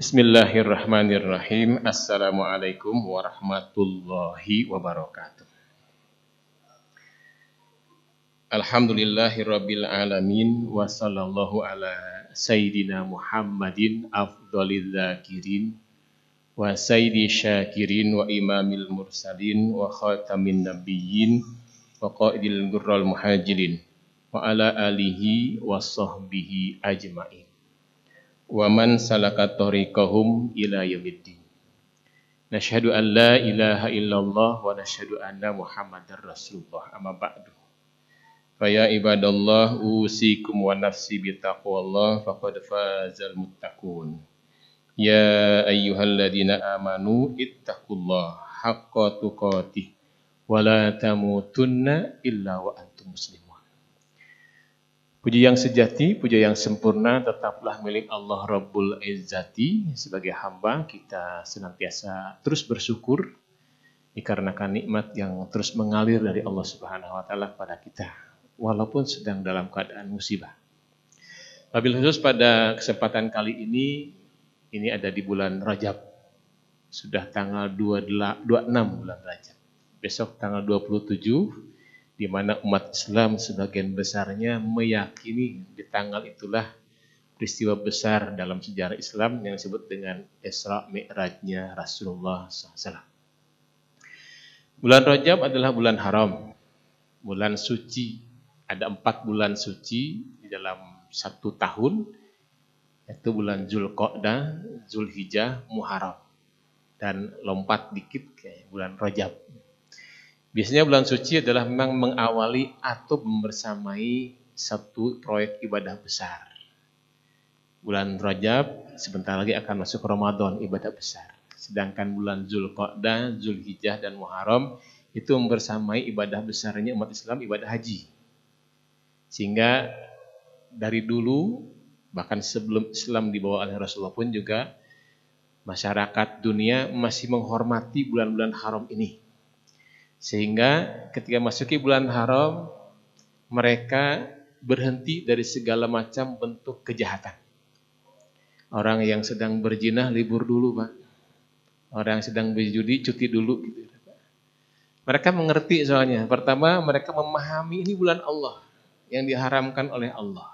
Bismillahirrahmanirrahim. Assalamualaikum warahmatullahi wabarakatuh. Alhamdulillahirabbil alamin wa sallallahu ala sayyidina Muhammadin afdhaliz zakirin wa sayyidi syakirin wa imamil mursalin wa khatamin nabiyyin wa qaidil gurral muhajirin wa ala alihi wa sahbihi ajmain. Wa man salaka tariqahum ila yaumiddin. Nasyhadu an la ilaha illallah wa nasyhadu anna Muhammadar Rasulullah. Amma ba'du. Fa ya ibadallah usikum wa nafsi bi taqwallah faqad fazal muttaqun. Ya ayyuhalladzina amanu ittaqullaha haqqa tuqatih wa la tamutunna illa wa antum muslimun. Puji yang sejati, puji yang sempurna tetaplah milik Allah Rabbul Izzati. Sebagai hamba kita senantiasa terus bersyukur dikarenakan nikmat yang terus mengalir dari Allah Subhanahu wa taala kepada kita walaupun sedang dalam keadaan musibah. Wabil khusus pada kesempatan kali ini ada di bulan Rajab. Sudah tanggal 26 bulan Rajab. Besok tanggal 27 di mana umat Islam sebagian besarnya meyakini di tanggal itulah peristiwa besar dalam sejarah Islam yang disebut dengan Isra Mi'rajnya Rasulullah SAW. Bulan Rajab adalah bulan haram, bulan suci. Ada 4 bulan suci di dalam 1 tahun, yaitu bulan Zulqa'dah, Zulhijjah, Muharram, dan lompat dikit kayak bulan Rajab. Biasanya bulan suci adalah memang mengawali atau membersamai satu proyek ibadah besar. Bulan Rajab sebentar lagi akan masuk Ramadan, ibadah besar. Sedangkan bulan Zulqa'dah, Zulhijjah, dan Muharram itu membersamai ibadah besarnya umat Islam, ibadah haji. Sehingga dari dulu, bahkan sebelum Islam dibawa oleh Rasulullah pun juga masyarakat dunia masih menghormati bulan-bulan haram ini. Sehingga ketika masuki bulan haram, mereka berhenti dari segala macam bentuk kejahatan. Orang yang sedang berzina libur dulu, Pak. Orang yang sedang berjudi cuti dulu gitu. Mereka mengerti soalnya. Pertama, mereka memahami ini bulan Allah yang diharamkan oleh Allah.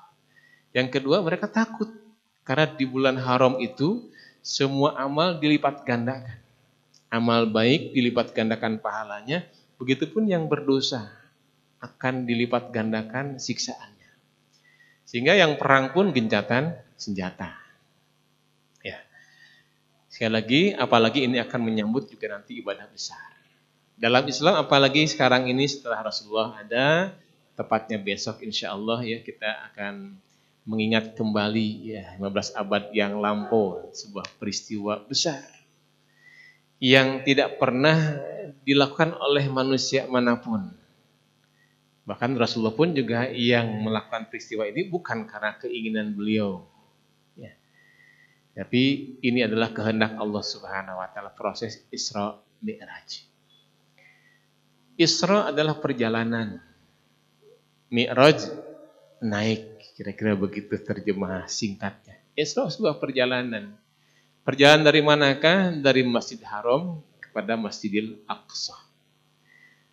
Yang kedua, mereka takut karena di bulan haram itu semua amal dilipat gandakan. Amal baik dilipat gandakan pahalanya, begitupun yang berdosa akan dilipat gandakan siksaannya. Sehingga yang perang pun gencatan senjata. Ya. Sekali lagi, apalagi ini akan menyambut juga nanti ibadah besar. Dalam Islam apalagi sekarang ini setelah Rasulullah ada, tepatnya besok insya Allah ya kita akan mengingat kembali ya 15 abad yang lampau sebuah peristiwa besar yang tidak pernah dilakukan oleh manusia manapun. Bahkan Rasulullah pun juga yang melakukan peristiwa ini bukan karena keinginan beliau. Ya. Tapi ini adalah kehendak Allah Subhanahu wa taala, proses Isra Mi'raj. Isra adalah perjalanan. Mi'raj naik, kira-kira begitu terjemah singkatnya. Isra sebuah perjalanan. Perjalanan dari manakah? Dari Masjid Haram kepada Masjidil Aqsa.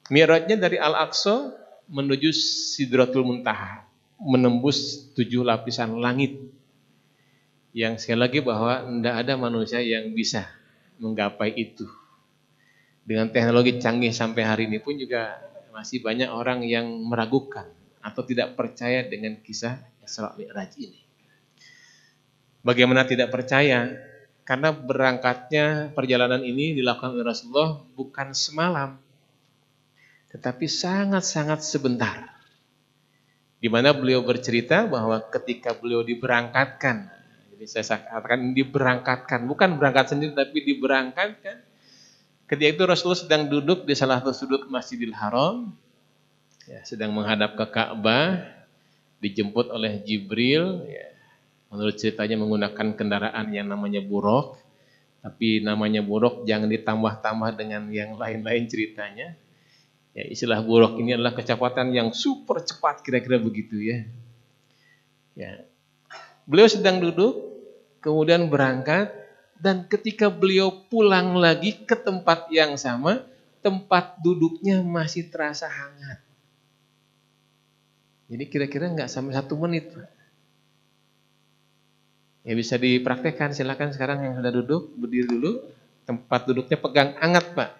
Mi'rajnya dari Al-Aqsa menuju Sidratul Muntaha, menembus 7 lapisan langit. Yang sekali lagi bahwa tidak ada manusia yang bisa menggapai itu. Dengan teknologi canggih sampai hari ini pun juga masih banyak orang yang meragukan atau tidak percaya dengan kisah Isra Mi'raj ini. Bagaimana tidak percaya? Karena berangkatnya perjalanan ini dilakukan oleh Rasulullah bukan semalam, tetapi sangat-sangat sebentar. Di mana beliau bercerita bahwa ketika beliau diberangkatkan, jadi saya katakan diberangkatkan, bukan berangkat sendiri tapi diberangkatkan. Ketika itu Rasulullah sedang duduk di salah satu sudut Masjidil Haram, ya, sedang menghadap ke Ka'bah, dijemput oleh Jibril, ya. Menurut ceritanya menggunakan kendaraan yang namanya buraq, tapi namanya buraq jangan ditambah-tambah dengan yang lain-lain ceritanya. Ya, istilah buraq ini adalah kecepatan yang super cepat, kira-kira begitu ya. Ya. Beliau sedang duduk, kemudian berangkat Dan ketika beliau pulang lagi ke tempat yang sama, tempat duduknya masih terasa hangat. Jadi kira-kira nggak sampai 1 menit, Pak. Ya bisa dipraktekkan, silakan sekarang yang sudah duduk, berdiri dulu, tempat duduknya pegang hangat, Pak.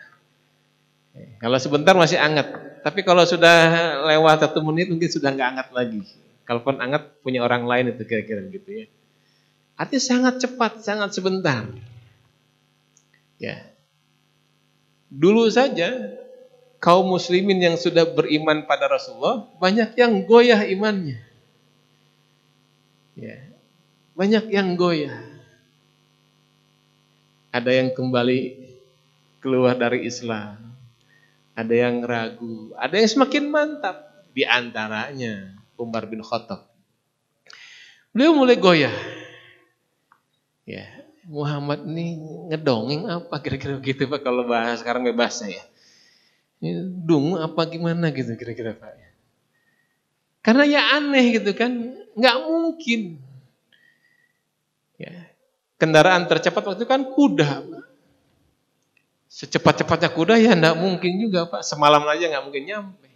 Kalau sebentar masih hangat, tapi kalau sudah lewat 1 menit mungkin sudah nggak hangat lagi. Kalaupun hangat punya orang lain itu kira-kira gitu ya. Artinya sangat cepat, sangat sebentar. Ya. Dulu saja kaum muslimin yang sudah beriman pada Rasulullah banyak yang goyah imannya. Ya. Banyak yang goyah. Ada yang kembali keluar dari Islam. Ada yang ragu, ada yang semakin mantap. Di antaranya Umar bin Khattab. Beliau mulai goyah. Ya, Muhammad ini ngedongeng apa kira-kira begitu Pak kalau bahasa sekarang bebas ya. Dungu apa gimana gitu kira-kira Pak. Karena ya aneh gitu kan, nggak mungkin. Ya. Kendaraan tercepat waktu itu kan kuda. Pak. Secepat-cepatnya kuda ya nggak mungkin juga Pak. Semalam aja nggak mungkin nyampe.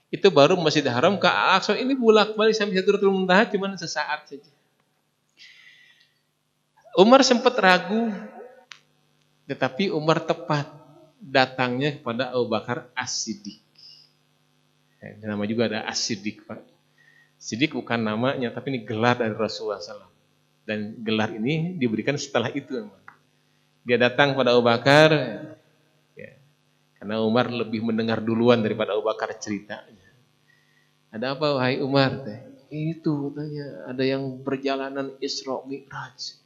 Itu baru Masjidil Haram ke Al-Aqsa ini bolak-balik sampai Sidratul Muntaha cuma sesaat saja. Umar sempat ragu, tetapi Umar tepat datangnya kepada Abu Bakar As-Siddiq. Nama juga ada As-Siddiq Pak. Siddiq bukan namanya, tapi ini gelar dari Rasulullah SAW. Dan gelar ini diberikan setelah itu. Dia datang pada Abu Bakar, ya, karena Umar lebih mendengar duluan daripada Abu Bakar ceritanya. Ada apa wahai Umar? Itu katanya ada yang perjalanan Isra Mi'raj.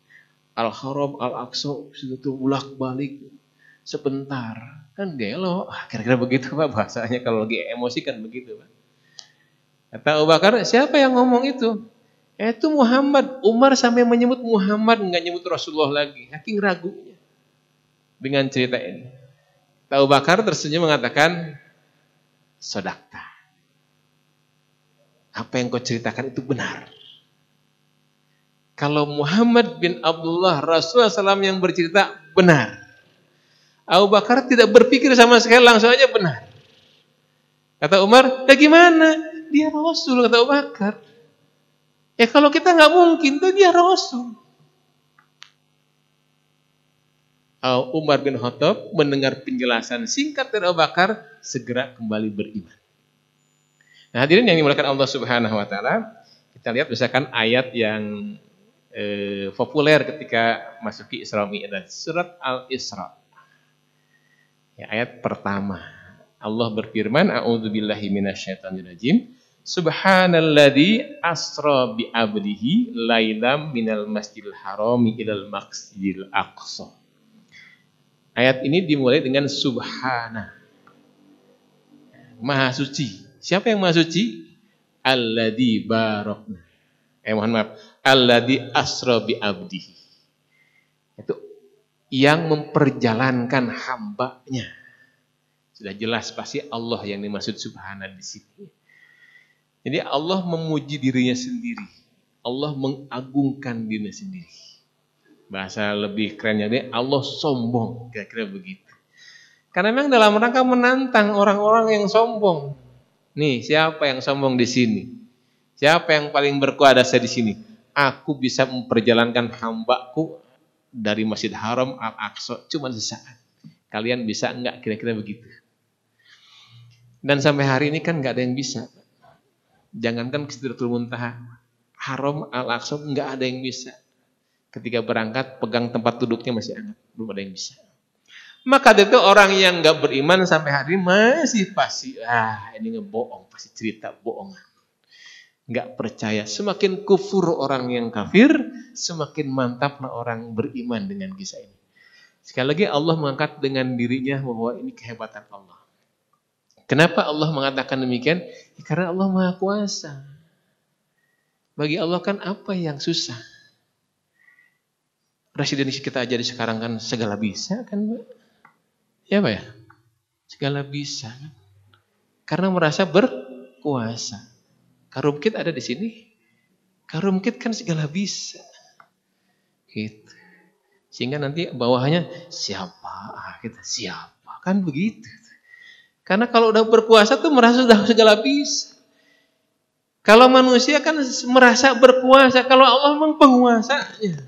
Al-Haram, Al-Aqsa, sudah tuh bolak-balik sebentar. Kan gelo, kira-kira begitu Pak bahasanya kalau lagi emosi kan begitu Pak. Kata Abu Bakar, siapa yang ngomong itu? Itu Muhammad. Umar sampai menyebut Muhammad, enggak nyebut Rasulullah lagi. Saking ragunya dengan cerita ini. Abu Bakar tersenyum mengatakan, sodakta. Apa yang kau ceritakan itu benar. Kalau Muhammad bin Abdullah Rasulullah SAW yang bercerita benar. Abu Bakar tidak berpikir sama sekali, langsung aja benar. Kata Umar, ya gimana? Dia Rasul, kata Abu Bakar. Ya kalau kita nggak mungkin, tuh dia Rasul. Umar bin Khattab mendengar penjelasan singkat dari Abu Bakar, segera kembali beriman. Nah hadirin yang dimuliakan Allah Subhanahu Wa Taala, kita lihat misalkan ayat yang populer ketika masuki Isra Mi'raj, surat Al-Isra. Ya, ayat pertama. Allah berfirman, a'udzubillahi minasyaitonirrajim. Subhanalladzi asra bi 'abdihi lailam minal masjidil harami ilal masjidil aqsa. Ayat ini dimulai dengan subhana. Maha suci. Siapa yang maha suci? Alladzi barakna. Mohon maaf. Alladzi asra bi 'abdihi. Itu yang memperjalankan hambanya. Sudah jelas pasti Allah yang dimaksud subhana di sini. Jadi Allah memuji dirinya sendiri. Allah mengagungkan dirinya sendiri. Bahasa lebih kerennya ini Allah sombong, kira-kira begitu. Karena memang dalam rangka menantang orang-orang yang sombong. Nih, siapa yang sombong di sini? Siapa yang paling berkuasa di sini? Aku bisa memperjalankan hambaku dari Masjid Haram Al-Aqsa cuma sesaat. Kalian bisa enggak kira-kira begitu? Dan sampai hari ini kan enggak ada yang bisa. Jangankan ke Sidratul Muntaha, Haram Al-Aqsa enggak ada yang bisa. Ketika berangkat pegang tempat duduknya masih hangat, belum ada yang bisa. Maka itu orang yang enggak beriman sampai hari ini masih pasti ini ngebohong, pasti cerita bohongan. Enggak percaya. Semakin kufur orang yang kafir, semakin mantaplah orang beriman dengan kisah ini. Sekali lagi Allah mengangkat dengan dirinya bahwa ini kehebatan Allah. Kenapa Allah mengatakan demikian? Ya, karena Allah Maha Kuasa. Bagi Allah kan apa yang susah? Presiden kita aja di sekarang kan segala bisa kan Pak? Ya Pak ya? Segala bisa kan? Karena merasa berkuasa. Karumkit ada di sini. Karumkit kan segala bisa. Gitu. Sehingga nanti bawahnya siapa? Kita siapa? Kan begitu. Karena kalau udah berkuasa tuh merasa sudah segala bisa. Kalau manusia kan merasa berkuasa, kalau Allah memang penguasanya.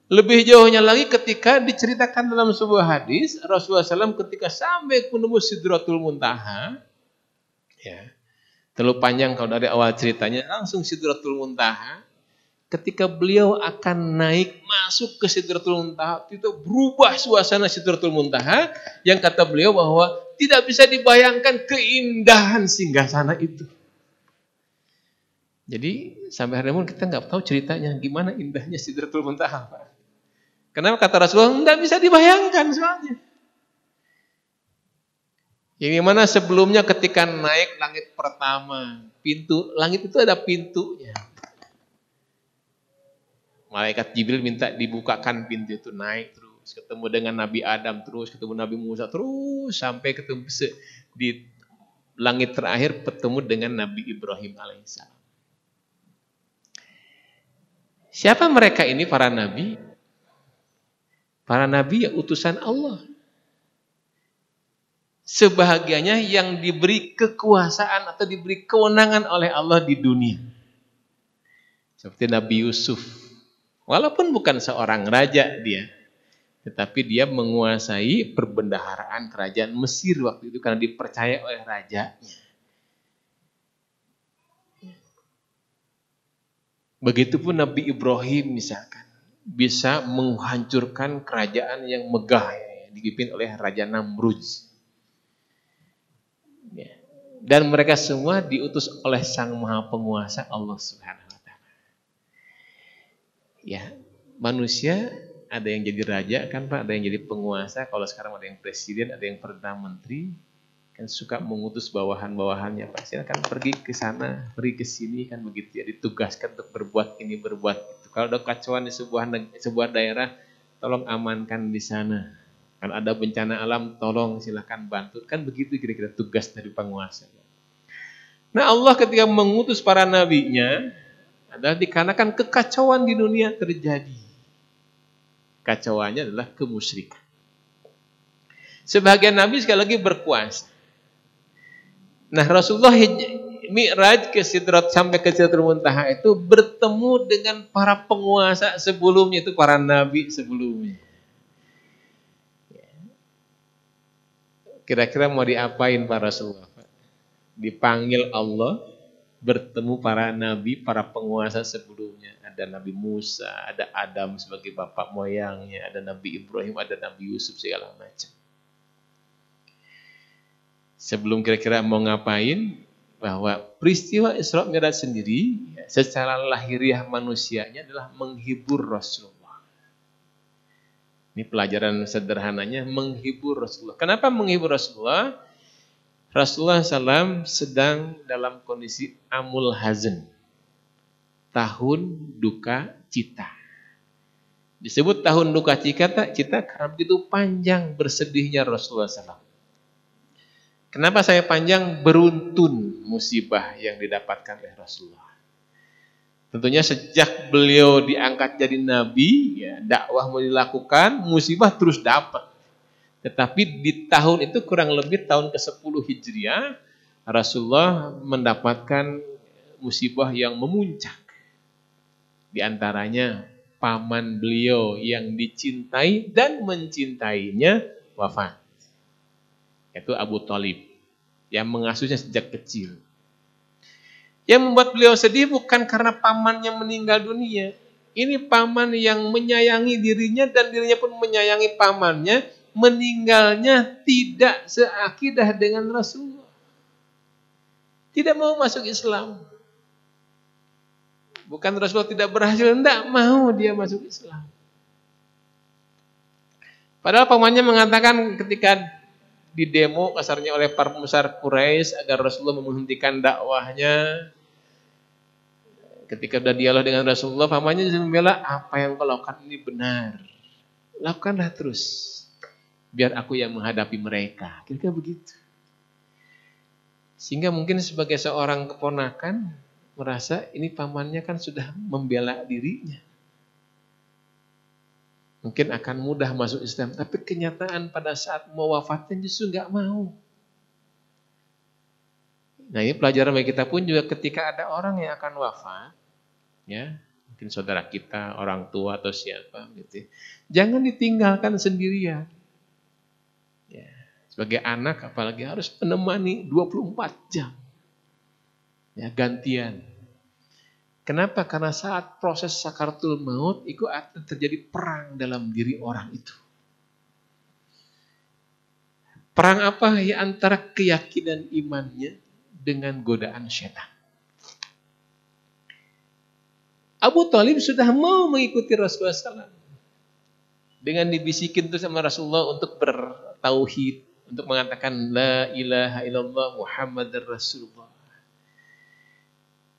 Lebih jauhnya lagi ketika diceritakan dalam sebuah hadis, Rasulullah SAW ketika sampai menembus Sidratul Muntaha, ya, terlalu panjang kalau dari awal ceritanya, langsung Sidratul Muntaha. Ketika beliau akan naik masuk ke Sidratul Muntaha, itu berubah suasana Sidratul Muntaha, yang kata beliau bahwa tidak bisa dibayangkan keindahan singgasana itu. Jadi sampai hari ini kita nggak tahu ceritanya gimana indahnya Sidratul Muntaha. Kenapa kata Rasulullah nggak bisa dibayangkan soalnya. Yang mana sebelumnya ketika naik langit pertama, pintu langit itu ada pintunya. Malaikat Jibril minta dibukakan pintu itu, naik terus ketemu dengan Nabi Adam, terus ketemu Nabi Musa, terus sampai ketemu di langit terakhir bertemu dengan Nabi Ibrahim alaihissalam. Siapa mereka ini para nabi? Para nabi ya utusan Allah. Sebahagiannya yang diberi kekuasaan atau diberi kewenangan oleh Allah di dunia. Seperti Nabi Yusuf. Walaupun bukan seorang raja dia, tetapi dia menguasai perbendaharaan kerajaan Mesir waktu itu karena dipercaya oleh rajanya. Begitupun Nabi Ibrahim misalkan, bisa menghancurkan kerajaan yang megah yang dipimpin oleh Raja Namrud. Dan mereka semua diutus oleh Sang Maha Penguasa Allah Subhanahu wa taala. Ya, manusia ada yang jadi raja kan Pak, ada yang jadi penguasa, kalau sekarang ada yang presiden, ada yang perdana menteri, kan suka mengutus bawahan-bawahannya Pak, silakan pergi ke sana, pergi ke sini kan begitu ya, ditugaskan untuk berbuat ini, berbuat itu. Kalau ada kacauan di sebuah daerah, tolong amankan di sana. Kalau ada bencana alam, tolong silakan bantu. Kan begitu kira-kira tugas dari penguasa. Nah Allah ketika mengutus para nabinya, adalah dikarenakan kekacauan di dunia terjadi. Kacauannya adalah kemusyrikan. Sebagian nabi sekali lagi berkuasa. Nah Rasulullah Mi'raj ke Sidrat sampai ke Sidratul Muntaha itu bertemu dengan para penguasa sebelumnya, itu para nabi sebelumnya. Kira-kira mau diapain para Rasulullah? Dipanggil Allah bertemu para nabi, para penguasa sebelumnya. Ada Nabi Musa, ada Adam sebagai bapak moyangnya, ada Nabi Ibrahim, ada Nabi Yusuf, segala macam. Sebelum kira-kira mau ngapain, bahwa peristiwa Isra Mi'raj sendiri secara lahiriah manusianya adalah menghibur Rasulullah. Ini pelajaran sederhananya, menghibur Rasulullah. Kenapa menghibur Rasulullah? Rasulullah SAW sedang dalam kondisi amul hazan, tahun duka cita. Disebut tahun duka cita karena begitu panjang bersedihnya Rasulullah SAW. Kenapa saya panjang? Beruntun musibah yang didapatkan oleh Rasulullah. Tentunya sejak beliau diangkat jadi nabi, ya, dakwah mau dilakukan, musibah terus dapat. Tetapi di tahun itu kurang lebih tahun ke-10 Hijriah, Rasulullah mendapatkan musibah yang memuncak. Di antaranya paman beliau yang dicintai dan mencintainya wafat. Yaitu Abu Thalib, yang mengasuhnya sejak kecil. Yang membuat beliau sedih bukan karena pamannya meninggal dunia. Ini paman yang menyayangi dirinya dan dirinya pun menyayangi pamannya, meninggalnya tidak seakidah dengan Rasulullah. Tidak mau masuk Islam. Bukan Rasulullah tidak berhasil, tidak mau dia masuk Islam. Padahal pamannya mengatakan ketika di demo kasarnya oleh para pembesar Quraisy agar Rasulullah menghentikan dakwahnya. Ketika sudah dialog dengan Rasulullah, pamannya membela, apa yang kau lakukan ini benar. Lakukanlah terus. Biar aku yang menghadapi mereka. Kira-kira begitu. Sehingga mungkin sebagai seorang keponakan merasa ini pamannya kan sudah membela dirinya. mungkin akan mudah masuk Islam, tapi kenyataan pada saat mau wafatnya justru nggak mau. Nah, ini pelajaran bagi kita pun juga ketika ada orang yang akan wafat, ya, mungkin saudara kita, orang tua atau siapa gitu. Jangan ditinggalkan sendirian. Ya, sebagai anak apalagi harus menemani 24 jam. Ya, gantian. Kenapa? Karena saat proses sakaratul maut itu akan terjadi perang dalam diri orang itu. Perang apa? Ya antara keyakinan imannya dengan godaan setan. Abu Thalib sudah mau mengikuti Rasulullah SAW. Dengan dibisikin itu sama Rasulullah untuk bertauhid, untuk mengatakan la ilaha illallah Muhammadar Rasulullah.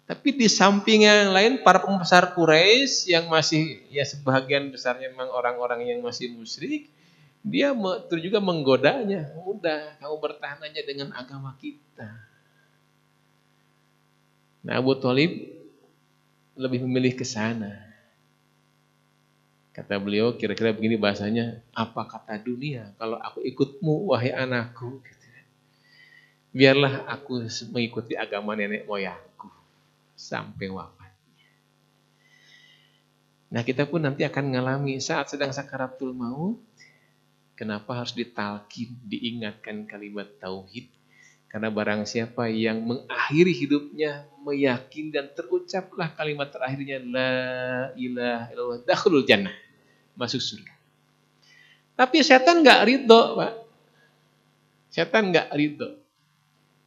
Tapi di samping yang lain para pembesar Quraisy yang masih ya sebagian besarnya memang orang-orang yang masih musyrik, dia terus juga menggodanya. Udah, kamu bertahan aja dengan agama kita. Nah, Abu Thalib lebih memilih ke sana. Kata beliau kira-kira begini bahasanya, apa kata dunia kalau aku ikutmu wahai anakku? Biarlah aku mengikuti agama nenek moyangku sampai wafatnya. Nah, kita pun nanti akan mengalami saat sedang sakaratul maut, kenapa harus ditalkin, diingatkan kalimat tauhid? Karena barang siapa yang mengakhiri hidupnya meyakini dan terucaplah kalimat terakhirnya la ilaha illallah, dakhulul jannah, masuk surga. Tapi setan enggak ridho, Pak. Setan enggak ridho.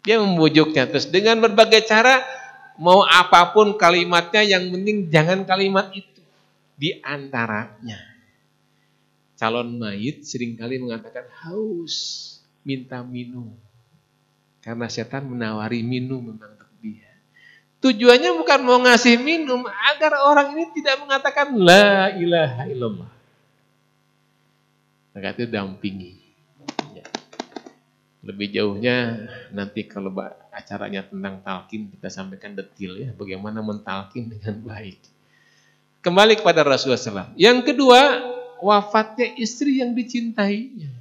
Dia membujuknya terus dengan berbagai cara, mau apapun kalimatnya, yang penting jangan kalimat itu. Di antaranya, calon mayit seringkali mengatakan haus, minta minum. Karena setan menawari minum memang untuk dia. Tujuannya bukan mau ngasih minum, agar orang ini tidak mengatakan la ilaha illallah. Maka itu dampingi. Lebih jauhnya nanti kalau acaranya tentang talqin kita sampaikan detail ya, bagaimana mentalqin dengan baik. Kembali kepada Rasulullah SAW. Yang kedua, wafatnya istri yang dicintainya.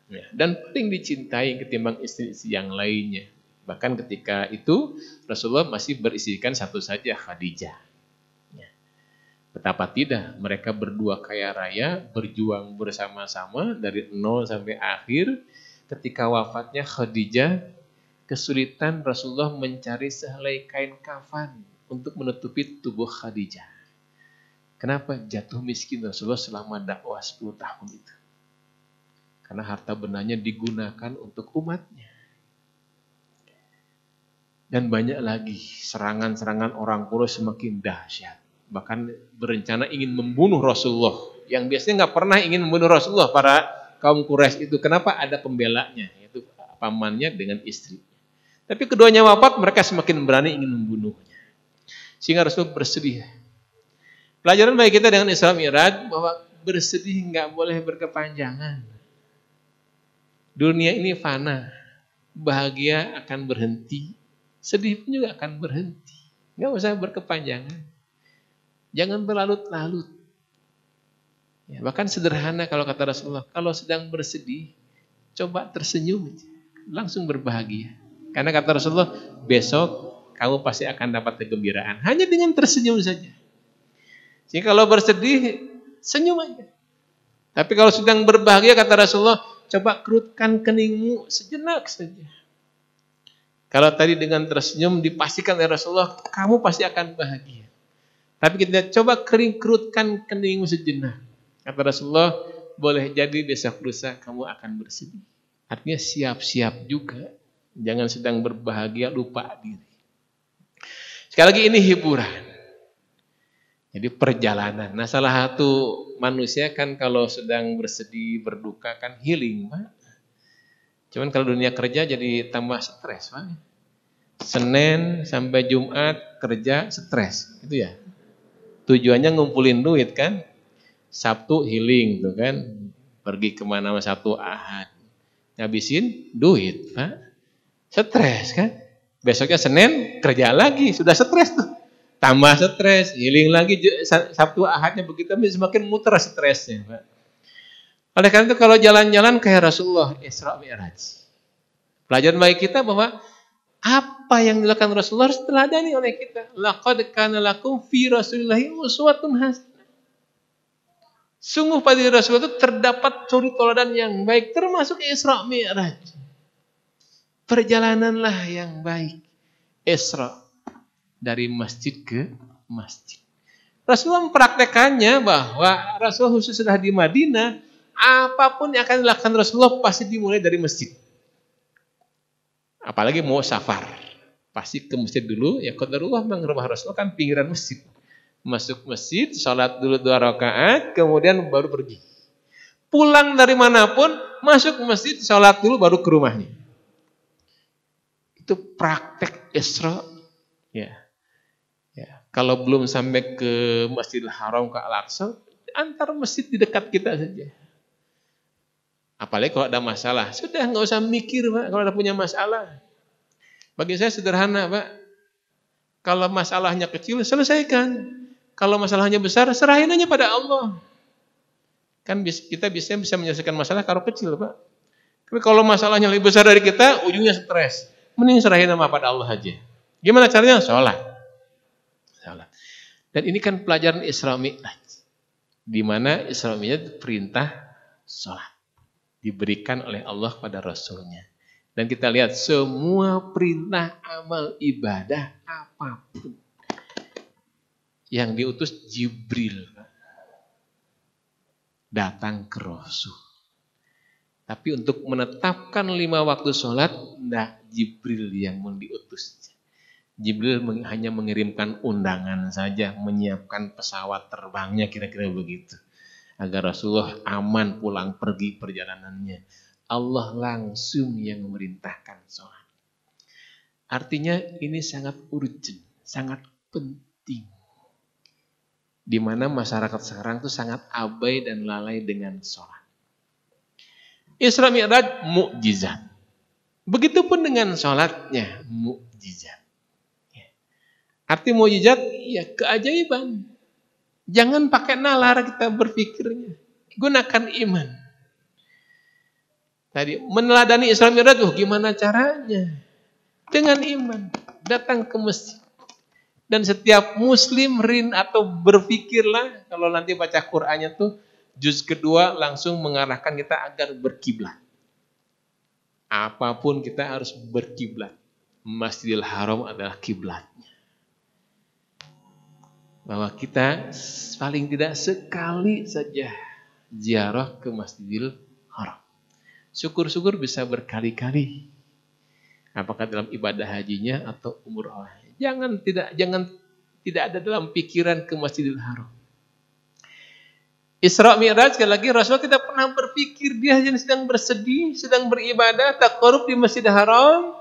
Ya, dan paling dicintai ketimbang istri-istri yang lainnya. Bahkan ketika itu Rasulullah masih beristrikan satu saja, Khadijah. Ya. Betapa tidak, mereka berdua kaya raya, berjuang bersama-sama dari nol sampai akhir. Ketika wafatnya Khadijah, kesulitan Rasulullah mencari sehelai kain kafan untuk menutupi tubuh Khadijah. Kenapa? Jatuh miskin Rasulullah selama dakwah 10 tahun itu. Karena harta benahnya digunakan untuk umatnya. Dan banyak lagi serangan-serangan orang Quraisy semakin dahsyat. Bahkan berencana ingin membunuh Rasulullah. Yang biasanya nggak pernah ingin membunuh Rasulullah para kaum Quraisy itu. Kenapa? Ada pembelanya, yaitu pamannya dengan istrinya. Tapi keduanya wafat, mereka semakin berani ingin membunuhnya. Sehingga Rasul bersedih. Pelajaran bagi kita dengan Isra Mi'raj bahwa bersedih nggak boleh berkepanjangan. Dunia ini fana, bahagia akan berhenti, sedih pun juga akan berhenti. Nggak usah berkepanjangan. Jangan berlarut-larut. Ya, bahkan sederhana kalau kata Rasulullah, kalau sedang bersedih, coba tersenyum aja, langsung berbahagia. Karena kata Rasulullah, besok kamu pasti akan dapat kegembiraan. Hanya dengan tersenyum saja. Jadi kalau bersedih, senyum aja. Tapi kalau sedang berbahagia, kata Rasulullah, coba kerutkan keningmu sejenak saja. Kalau tadi dengan tersenyum dipastikan oleh Rasulullah, kamu pasti akan bahagia. Tapi kita coba kerutkan keningmu sejenak. Kata Rasulullah, boleh jadi besok lusa kamu akan bersedih. Artinya siap-siap juga. Jangan sedang berbahagia lupa diri. Sekali lagi ini hiburan. Jadi perjalanan. Nah, salah satu manusia kan kalau sedang bersedih, berduka kan healing, Pak. Cuman kalau dunia kerja jadi tambah stres, Pak. Senin sampai Jumat kerja stres, gitu ya. Tujuannya ngumpulin duit kan. Sabtu healing tuh kan. Pergi kemana Sabtu Ahad. Ngabisin duit, Pak. Stres kan. Besoknya Senin kerja lagi, sudah stres tuh. tambah stres, healing lagi Sabtu Ahadnya begitu, semakin muter stresnya, Pak. Oleh karena itu kalau jalan-jalan kayak Rasulullah Isra Mi'raj. Pelajaran bagi kita bahwa apa yang dilakukan Rasulullah harus teladani oleh kita. Laqad kana lakum fi Rasulillahi uswatun hasanah. Sungguh pada Rasulullah itu terdapat suri teladan yang baik, termasuk Isra Mi'raj. Perjalananlah yang baik. Isra dari masjid ke masjid. Rasulullah mempraktekannya bahwa Rasulullah khusus sudah di Madinah, apapun yang akan dilakukan Rasulullah pasti dimulai dari masjid. Apalagi mau safar, pasti ke masjid dulu. Ya qadarullah memang rumah Rasulullah kan pinggiran masjid. Masuk masjid, sholat dulu 2 rakaat, kemudian baru pergi. Pulang dari manapun, masuk masjid, sholat dulu baru ke rumahnya. Itu praktek Isra. Ya. Kalau belum sampai ke Masjidil Haram ke Al-Aqsa, antar masjid di dekat kita saja. Apalagi kalau ada masalah, sudah nggak usah mikir, Pak, kalau ada punya masalah. Bagi saya sederhana, Pak. Kalau masalahnya kecil, selesaikan. Kalau masalahnya besar, serahin aja pada Allah. Kan kita bisa menyelesaikan masalah kalau kecil, Pak. Tapi kalau masalahnya lebih besar dari kita, ujungnya stres. Mending serahin sama pada Allah aja. Gimana caranya? Sholat. Dan ini kan pelajaran Isra Mi'raj. Di mana Isra Mi'raj perintah sholat. Diberikan oleh Allah pada Rasulnya. Dan kita lihat semua perintah amal ibadah apapun yang diutus Jibril datang ke Rasul. Tapi untuk menetapkan 5 waktu sholat, nah Jibril yang diutus. Jibril hanya mengirimkan undangan saja, menyiapkan pesawat terbangnya, kira-kira begitu. Agar Rasulullah aman pulang pergi perjalanannya. Allah langsung yang memerintahkan sholat. Artinya ini sangat urgent, sangat penting. Di mana masyarakat sekarang itu sangat abai dan lalai dengan sholat. Isra Mi'raj mukjizat. Begitupun dengan sholatnya mukjizat. Arti mukjizat ya keajaiban. Jangan pakai nalar kita berpikirnya. Gunakan iman. Tadi meneladani Isra Mi'raj, gimana caranya? Dengan iman. Datang ke masjid. Dan setiap muslim atau berpikirlah, kalau nanti baca Qur'annya tuh juz kedua langsung mengarahkan kita agar berkiblat. Apapun kita harus berkiblat. Masjidil Haram adalah kiblatnya. Bahwa kita paling tidak sekali saja ziarah ke Masjidil Haram. Syukur-syukur bisa berkali-kali. Apakah dalam ibadah hajinya atau umrah. Jangan tidak ada dalam pikiran ke Masjidil Haram. Isra Mi'raj sekali lagi Rasulullah tidak pernah berpikir, dia hanya sedang bersedih, sedang beribadah, taqarrub di Masjidil Haram,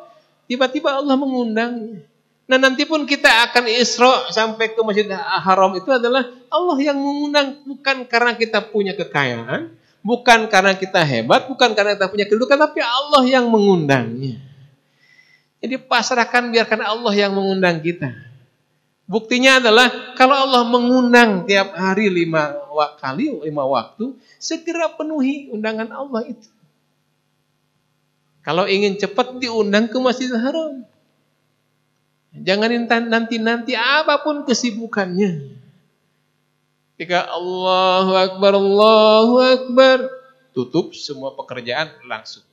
tiba-tiba Allah mengundangnya. Nah nanti pun kita akan Isra sampai ke Masjidil Haram itu adalah Allah yang mengundang, bukan karena kita punya kekayaan, bukan karena kita hebat, bukan karena kita punya kedudukan, tapi Allah yang mengundangnya. Jadi pasrahkan, biarkan Allah yang mengundang kita. Buktinya adalah kalau Allah mengundang tiap hari 5 waktu, segera penuhi undangan Allah itu. Kalau ingin cepat diundang ke Masjidil Haram. Jangan nanti apapun kesibukannya. Ketika Allahu Akbar, tutup semua pekerjaan langsung.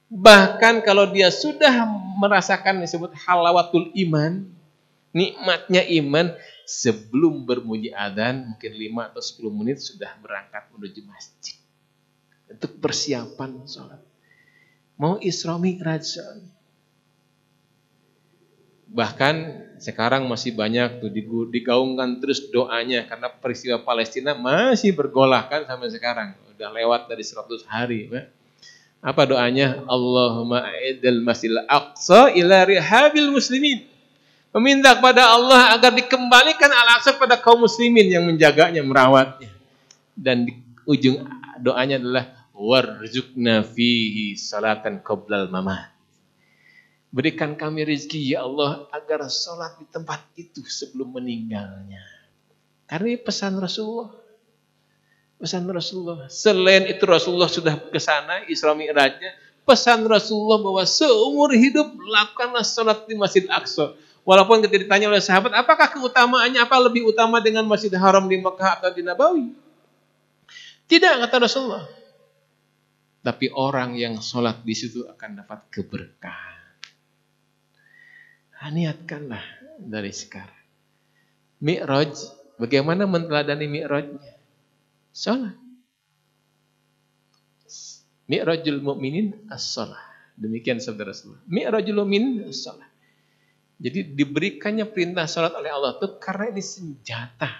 Bahkan kalau dia sudah merasakan disebut halawatul iman, nikmatnya iman, sebelum bermunyi adzan mungkin 5 atau 10 menit sudah berangkat menuju masjid untuk persiapan sholat. Mau Isra Mi'raj. Bahkan sekarang masih banyak tuh digaungkan terus doanya karena peristiwa Palestina masih bergolak kan sampai sekarang. Udah lewat dari 100 hari. Apa doanya? Allahumma a'idil masjidil aqsa ila rihabil muslimin. Meminta kepada Allah agar dikembalikan Al-Aqsa pada kaum muslimin yang menjaganya, merawatnya. Dan di ujung doanya adalah warzuqna fihi salatan qoblal mamat. Berikan kami rezeki ya Allah agar sholat di tempat itu sebelum meninggalnya. Karena ini pesan Rasulullah. Pesan Rasulullah. Selain itu Rasulullah sudah ke sana Isra Mi'rajnya. Pesan Rasulullah bahwa seumur hidup lakukanlah sholat di Masjid Aqsa. Walaupun ketika ditanya oleh sahabat, apakah keutamaannya, apa lebih utama dengan Masjid Haram di Mekah atau di Nabawi? Tidak, kata Rasulullah. Tapi orang yang sholat di situ akan dapat keberkahan. Niatkanlah dari sekarang. Mi'raj, bagaimana menteladani Mi'rajnya? Sholat. Mi'rajul mu'minin as-sholat. Demikian sabda Rasulullah. Mi'rajul mu'minin as-sholat. Jadi diberikannya perintah sholat oleh Allah itu karena ini senjata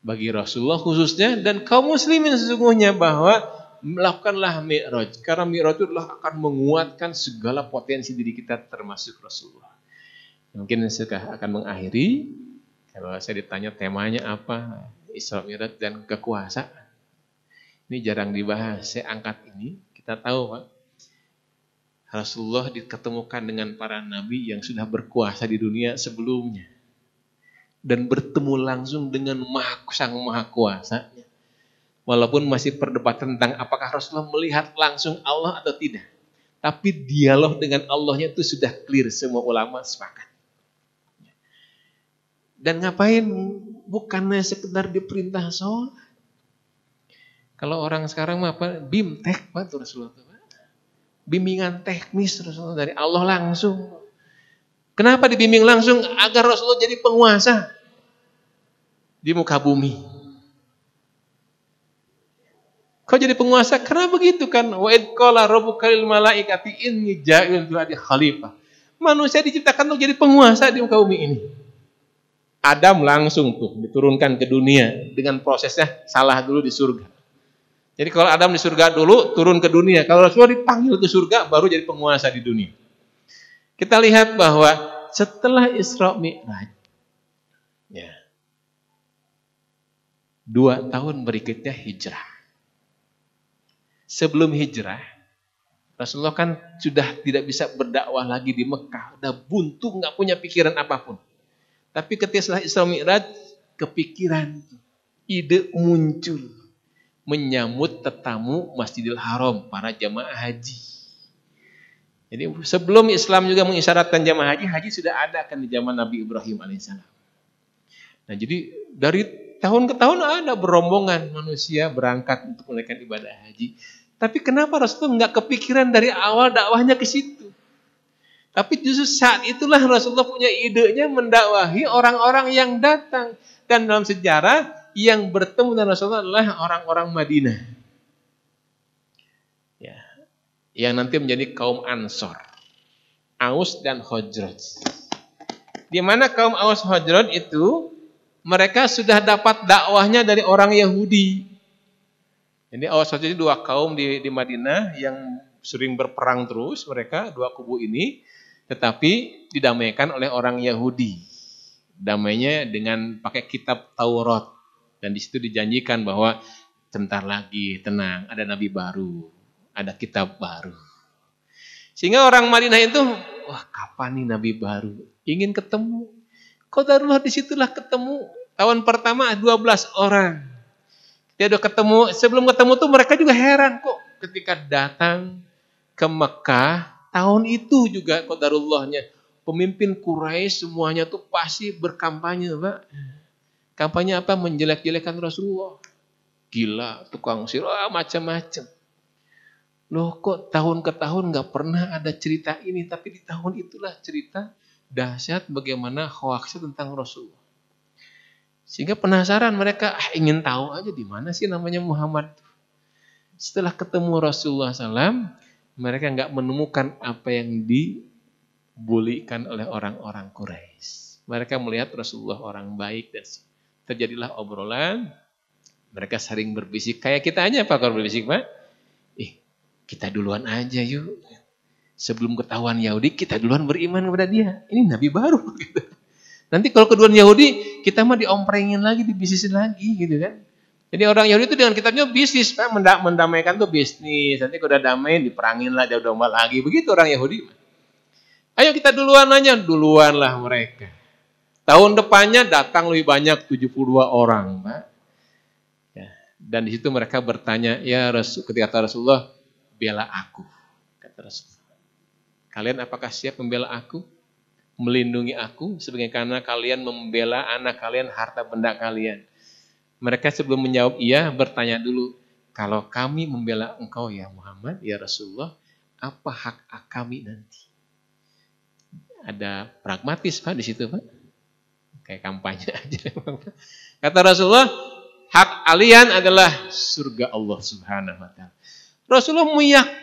bagi Rasulullah khususnya dan kaum muslimin sesungguhnya bahwa melakukanlah Mi'raj. Karena Mi'raj itu adalah akan menguatkan segala potensi diri kita termasuk Rasulullah. Mungkin saya akan mengakhiri. Kalau saya ditanya temanya apa, Isra Mi'raj dan kekuasaan. Ini jarang dibahas. Saya angkat ini. Kita tahu Pak, Rasulullah diketemukan dengan para nabi yang sudah berkuasa di dunia sebelumnya. Dan bertemu langsung dengan sang maha kuasanya. Walaupun masih perdebatan tentang apakah Rasulullah melihat langsung Allah atau tidak. Tapi dialog dengan Allahnya itu sudah clear, semua ulama sepakat. Dan ngapain? Bukannya sekedar diperintah sholat. Kalau orang sekarang apa? Bimtek Pak Rasulullah. Bimbingan teknis Rasulullah dari Allah langsung. Kenapa dibimbing langsung? Agar Rasulullah jadi penguasa di muka bumi. Kau jadi penguasa? Karena begitu kan. Wa id qala rabbuka lil malaikati inni ja'ilun fil ardi khalifah. Manusia diciptakan untuk jadi penguasa di muka bumi ini. Adam langsung tuh diturunkan ke dunia dengan prosesnya salah dulu di surga. Jadi kalau Adam di surga dulu, turun ke dunia. Kalau Rasulullah dipanggil ke surga, baru jadi penguasa di dunia. Kita lihat bahwa setelah Isra Mi'raj, ya, 2 tahun berikutnya hijrah. Sebelum hijrah, Rasulullah kan sudah tidak bisa berdakwah lagi di Mekah. Udah buntu, nggak punya pikiran apapun. Tapi ketika setelah Isra Mi'raj, kepikiran, ide muncul. Menyambut tetamu Masjidil Haram, para jamaah haji. Jadi sebelum Islam juga mengisyaratkan jamaah haji, haji sudah ada kan di zaman Nabi Ibrahim alaihissalam. Nah jadi dari tahun ke tahun ada berombongan manusia berangkat untuk menunaikan ibadah haji. Tapi kenapa Rasulullah nggak kepikiran dari awal dakwahnya ke situ? Tapi justru saat itulah Rasulullah punya idenya mendakwahi orang-orang yang datang. Dan dalam sejarah yang bertemu dengan Rasulullah adalah orang-orang Madinah. Ya, yang nanti menjadi kaum Ansor. Aus dan Khazraj. Di mana kaum Aus Khazraj itu mereka sudah dapat dakwahnya dari orang Yahudi. Jadi Aus Khazraj itu 2 kaum di Madinah yang sering berperang terus mereka 2 kubu ini, tetapi didamaikan oleh orang Yahudi. Damainya dengan pakai kitab Taurat. Dan di situ dijanjikan bahwa sebentar lagi, tenang, ada nabi baru, ada kitab baru. Sehingga orang Madinah itu, wah kapan nih nabi baru? Ingin ketemu. Qadarullah disitulah ketemu. Tahun pertama 12 orang. Dia udah ketemu, sebelum ketemu tuh mereka juga heran kok. Ketika datang ke Mekah, tahun itu juga Qadarullahnya. Pemimpin Quraisy semuanya tuh pasti berkampanye, Pak. Kampanye apa? Menjelek-jelekan Rasulullah. Gila, tukang sihir, macam-macam. Loh kok tahun ke tahun gak pernah ada cerita ini. Tapi di tahun itulah cerita dahsyat bagaimana hoaxnya tentang Rasulullah. Sehingga penasaran mereka, ingin tahu aja di mana sih namanya Muhammad. Setelah ketemu Rasulullah SAW, mereka gak menemukan apa yang dibulikan oleh orang-orang Quraisy. Mereka melihat Rasulullah orang baik dan terjadilah obrolan. Mereka sering berbisik. Kayak kita aja Pak kalau berbisik Pak. Kita duluan aja yuk. Sebelum ketahuan Yahudi kita duluan beriman kepada dia. Ini nabi baru gitu. Nanti kalau keduluan Yahudi kita mah diomprengin lagi, dibisnisin lagi gitu kan. Jadi orang Yahudi itu dengan kitabnya bisnis Pak. Mendamaikan tuh bisnis. Nanti kalau udah damai diperangin lah, jauh domba lagi. Begitu orang Yahudi. Ayo kita duluan aja, duluanlah mereka. Tahun depannya datang lebih banyak 72 orang, Pak. Ya. Dan di situ mereka bertanya, ya ketika kata Rasulullah, bela aku. Kata Rasulullah, kalian apakah siap membela aku? Melindungi aku sebagaimana kalian membela anak kalian, harta benda kalian. Mereka sebelum menjawab iya, bertanya dulu, kalau kami membela engkau ya Muhammad, ya Rasulullah, apa hak kami nanti? Ada pragmatis Pak di situ Pak. Kayak kampanye aja. Kata Rasulullah, hak kalian adalah surga Allah Subhanahu wa taala. Rasulullah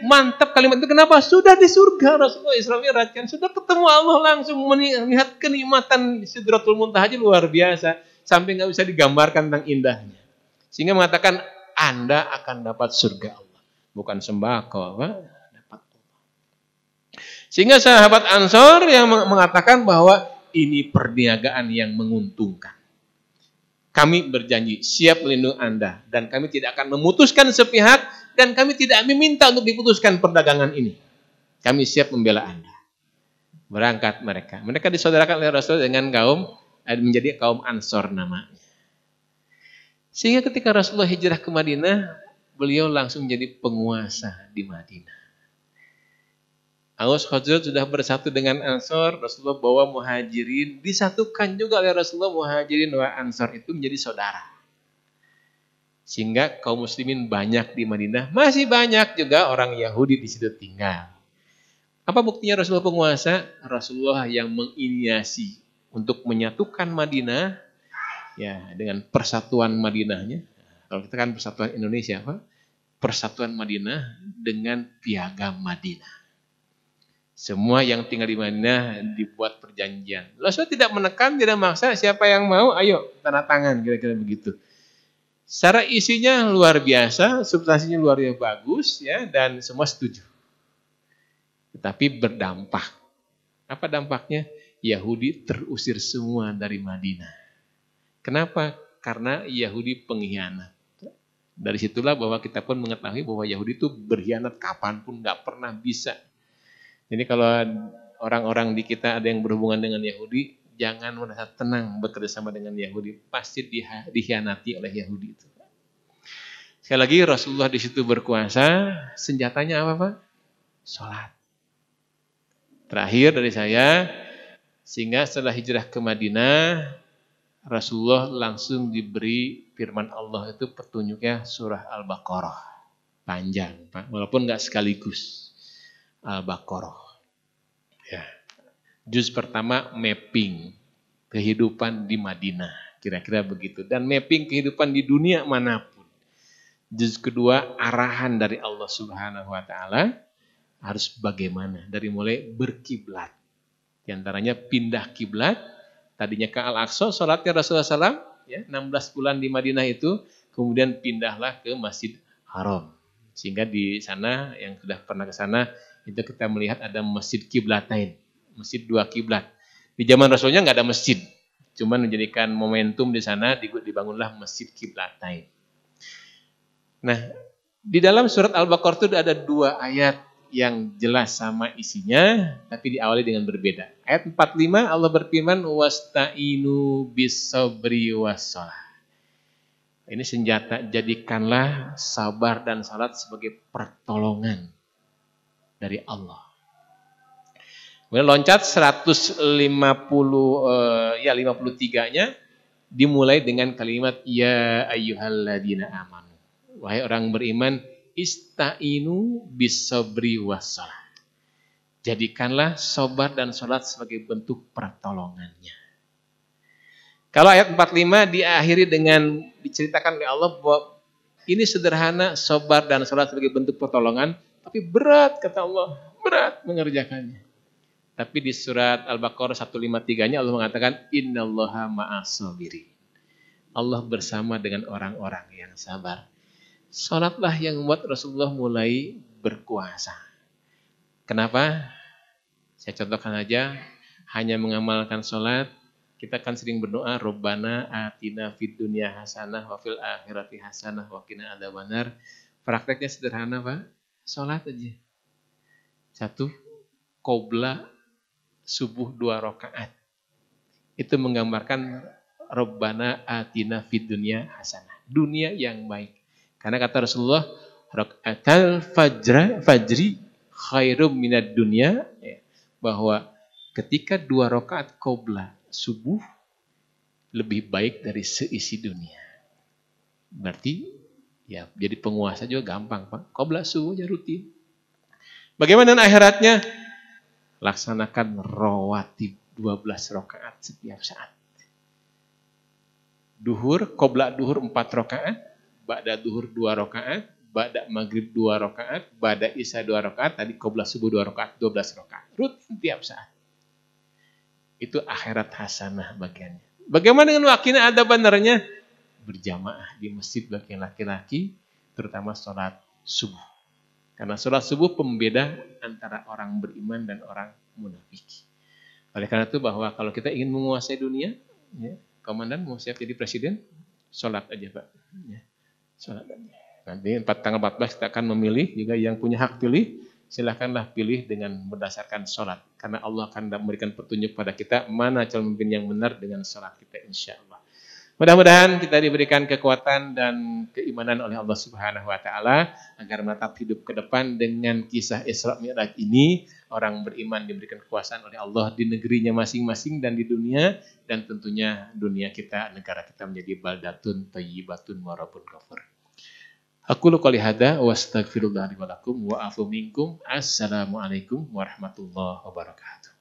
mantap kalimat itu. Kenapa? Sudah di surga Rasulullah Isra Mi'raj kan. Sudah ketemu Allah langsung melihat kenikmatan Sidratul Muntaha aja luar biasa. Sampai nggak bisa digambarkan tentang indahnya. Sehingga mengatakan Anda akan dapat surga Allah. Bukan sembako, Pak. Dapat Allah. Sehingga sahabat Ansor yang mengatakan bahwa ini perniagaan yang menguntungkan. Kami berjanji siap melindungi Anda dan kami tidak akan memutuskan sepihak dan kami tidak meminta untuk diputuskan perdagangan ini. Kami siap membela Anda. Berangkat mereka. Mereka disaudarakan oleh Rasul dengan kaum menjadi kaum Ansor namanya. Sehingga ketika Rasulullah hijrah ke Madinah, beliau langsung menjadi penguasa di Madinah. Aus Khazraj sudah bersatu dengan Ansor, Rasulullah bawa Muhajirin, disatukan juga oleh Rasulullah Muhajirin wa Ansor itu menjadi saudara. Sehingga kaum muslimin banyak di Madinah, masih banyak juga orang Yahudi di situ tinggal. Apa buktinya Rasulullah penguasa? Rasulullah yang menginisiasi untuk menyatukan Madinah ya dengan persatuan Madinahnya. Kalau kita kan persatuan Indonesia, apa? Persatuan Madinah dengan piagam Madinah. Semua yang tinggal di Madinah dibuat perjanjian. Rasul tidak menekan, tidak maksa, siapa yang mau, ayo tanda tangan, kira-kira begitu. Secara isinya luar biasa, substansinya luar biasa bagus, ya, dan semua setuju. Tetapi berdampak. Apa dampaknya? Yahudi terusir semua dari Madinah. Kenapa? Karena Yahudi pengkhianat. Dari situlah bahwa kita pun mengetahui bahwa Yahudi itu berkhianat kapanpun, nggak pernah bisa. Jadi kalau orang-orang di kita ada yang berhubungan dengan Yahudi, jangan merasa tenang bekerja sama dengan Yahudi. Pasti dikhianati oleh Yahudi itu. Sekali lagi Rasulullah di situ berkuasa, senjatanya apa Pak? Salat. Terakhir dari saya, sehingga setelah hijrah ke Madinah, Rasulullah langsung diberi firman Allah itu petunjuknya surah Al-Baqarah. Panjang Pak, walaupun nggak sekaligus. Al-Baqarah. Ya. Juz pertama mapping kehidupan di Madinah, kira-kira begitu. Dan mapping kehidupan di dunia manapun. Juz kedua arahan dari Allah Subhanahu wa taala harus bagaimana? Dari mulai berkiblat. Di antaranya pindah kiblat, tadinya ke Al-Aqsa, salatnya Rasulullah SAW, ya, 16 bulan di Madinah itu, kemudian pindahlah ke Masjid Haram. Sehingga di sana yang sudah pernah ke sana itu kita melihat ada masjid kiblatain, masjid dua kiblat. Di zaman Rasulnya nggak ada masjid, cuman menjadikan momentum di sana dibangunlah masjid kiblatain. Nah, di dalam surat Al-Baqarah itu ada 2 ayat yang jelas sama isinya, tapi diawali dengan berbeda. Ayat 45 Allah berfirman, wasta'inu bis-sabri was-shalah. Ini senjata, jadikanlah sabar dan salat sebagai pertolongan dari Allah. Kemudian loncat 53-nya dimulai dengan kalimat ya ayyuhalladzina amanu. Wahai orang beriman, ista'inu bis-sabri was-shalah. Jadikanlah sabar dan salat sebagai bentuk pertolongannya. Kalau ayat 45 diakhiri dengan diceritakan oleh Allah bahwa ini sederhana, sabar dan salat sebagai bentuk pertolongan, tapi berat kata Allah, berat mengerjakannya. Tapi di surat Al-Baqarah 153-nya Allah mengatakan innallaha ma'as-sabirin. Allah bersama dengan orang-orang yang sabar. Salatlah yang membuat Rasulullah mulai berkuasa. Kenapa? Saya contohkan aja, hanya mengamalkan salat, kita kan sering berdoa, Rabbana atina fid dunya hasanah wa fil akhirati hasanah wa qina adzabannar. Prakteknya sederhana, Pak. Salat aja. 1, qobla subuh 2 rakaat. Itu menggambarkan Rabbana atina fid dunya hasanah. Dunia yang baik. Karena kata Rasulullah, rakaatal fajri khairum minad dunya, ya, bahwa ketika 2 rakaat qobla subuh lebih baik dari seisi dunia. Berarti ya jadi penguasa juga gampang, Pak. Qobla subuh aja rutin. Bagaimana dengan akhiratnya? Laksanakan rawatib 12 rakaat setiap saat. Duhur, qobla duhur 4 rakaat, ba'da duhur 2 rakaat, ba'da maghrib 2 rakaat, ba'da isya 2 rakaat, tadi qobla subuh 2 rakaat, 12 rakaat. Rutin tiap saat. Itu akhirat hasanah bagiannya. Bagaimana dengan wakilnya ada benernya? Berjamaah di masjid bagi laki-laki, terutama sholat subuh. Karena sholat subuh pembeda antara orang beriman dan orang munafik. Oleh karena itu bahwa kalau kita ingin menguasai dunia, ya, komandan mau siap jadi presiden, sholat aja Pak. Ya, sholat aja. Nanti tanggal 14 kita akan memilih juga yang punya hak pilih. Silahkanlah pilih dengan berdasarkan sholat. Karena Allah akan memberikan petunjuk pada kita mana calon pemimpin yang benar dengan sholat kita insya Allah. Mudah-mudahan kita diberikan kekuatan dan keimanan oleh Allah Subhanahu wa taala agar menatap hidup ke depan dengan kisah Isra Mi'raj ini, orang beriman diberikan kekuasaan oleh Allah di negerinya masing-masing dan di dunia, dan tentunya dunia kita, negara kita menjadi baldatun thayyibatun wa rabbun ghafur. Aqulu qouli hadza wa astaghfirullah li wa lakum wa afu minkum. Assalamualaikum warahmatullahi wabarakatuh.